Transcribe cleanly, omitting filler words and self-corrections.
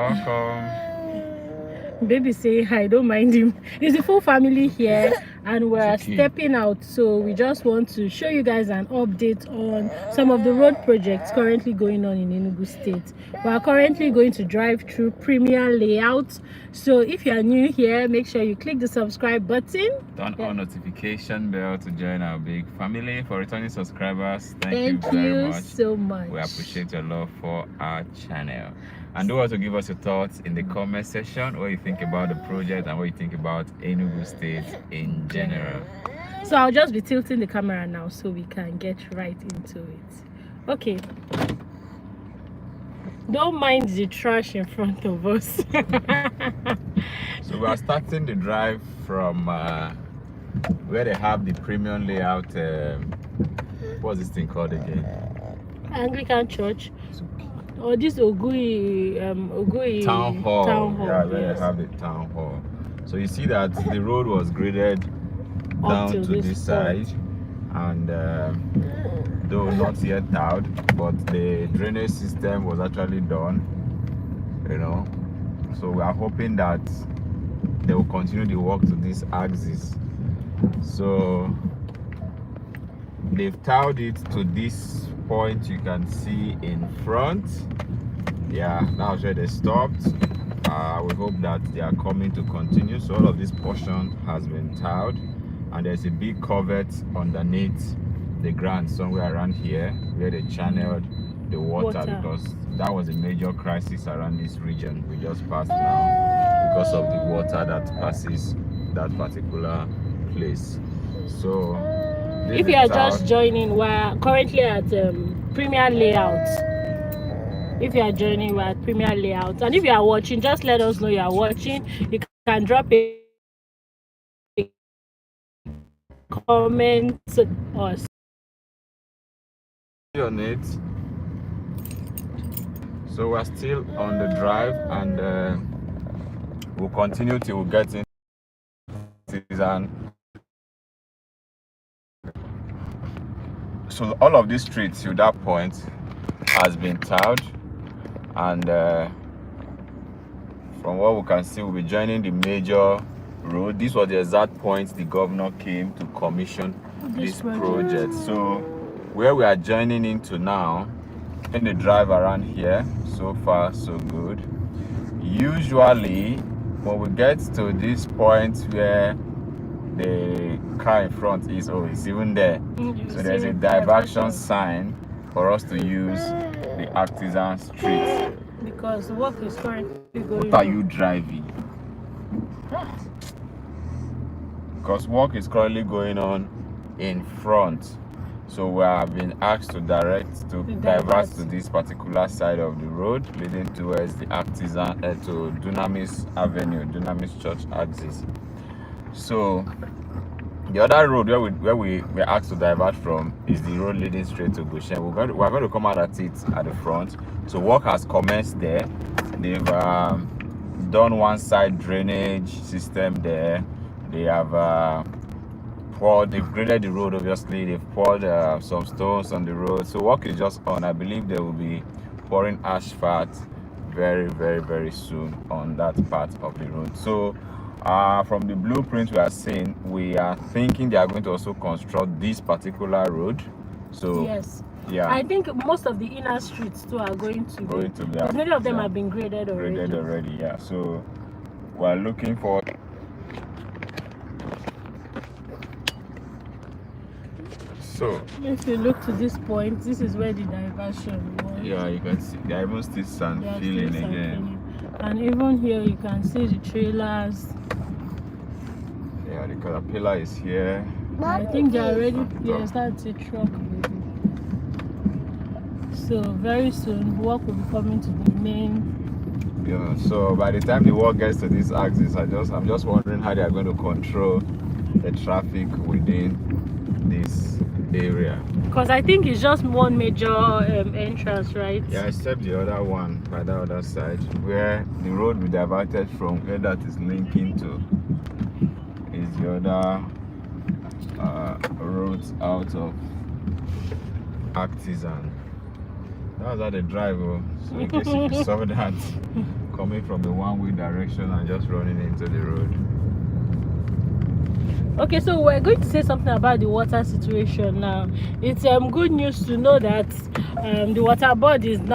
Welcome. Baby say hi, don't mind him. It's the full family here and we're stepping out, so we just want to show you guys an update on some of the road projects currently going on in Enugu State. We are currently going to drive through Premier Layout, so if you are new here, make sure you click the subscribe button, turn on notification bell to join our big family. For returning subscribers, thank you very much. So much. We appreciate your love for our channel. And do also give us your thoughts in the comment section, what you think about the project and what you think about Enugu State in general. So I'll just be tilting the camera now so we can get right into it. Okay. Don't mind the trash in front of us. So we are starting the drive from where they have the premium layout. What's this thing called again? Anglican Church. Or this Ogui Town Hall. Yeah, where yes. they have the town hall. So you see that the road was graded down to this side, and though not yet out, but the drainage system was actually done, you know. So we are hoping that they will continue the work to this axis. So they've tiled it to this point you can see in front. Yeah, that's where they stopped. We hope that they are coming to continue. So all of this portion has been tiled, and there's a big covert underneath the ground somewhere around here where they channeled the water, because that was a major crisis around this region we just passed now, because of the water that passes that particular place. So if you are just joining, we're currently at Premier Layout. If you are joining, we're at Premier Layout. And if you are watching, just let us know you are watching. You can drop a comment to us. On it. So we're still on the drive, and we'll continue till we get in season. So all of these streets to that point has been tiled, and from what we can see, we'll be joining the major road. This was the exact point the governor came to commission this project. So where we are joining into now, in the drive around here, so far so good. Usually when we get to this point where the car in front is always even there, so there's a diversion sign for us to use the artisan street, because the work is currently going on. What are you driving? Because work is currently going on in front, so we have been asked to divert to this particular side of the road leading towards the artisan to Dunamis Avenue, Dunamis Church axis. So the other road where we were asked to divert from is the road leading straight to Goshen. We're going to come out at it at the front. So work has commenced there. They've done one side drainage system there. They have they've graded the road, obviously. They've poured some stones on the road. So work is just on. I believe they will be pouring asphalt very, very, very soon on that part of the road. So from the blueprint we are seeing, we are thinking they are going to also construct this particular road. So yes, yeah, I think most of the inner streets too are going to be. Many of them have been graded already. Yeah, so we are looking for. So if you look to this point, this is where the diversion was. Yeah, you can see there are even still sand filling again. And even here you can see the trailers. Yeah, the caterpillar is here. I think they are ready. Yes, that's a truck. So very soon work will be coming to the main. Yeah, so by the time the work gets to this axis, I'm just wondering how they are going to control the traffic within this area. Because I think it's just one major entrance, right? Yeah, except the other one by the other side, where the road will be diverted from, where that is linking to is the other roads out of Artisan. That was how they drive, so in case you saw that, coming from a one-way direction and just running into the road. Okay, so we're going to say something about the water situation now. It's good news to know that the water board is now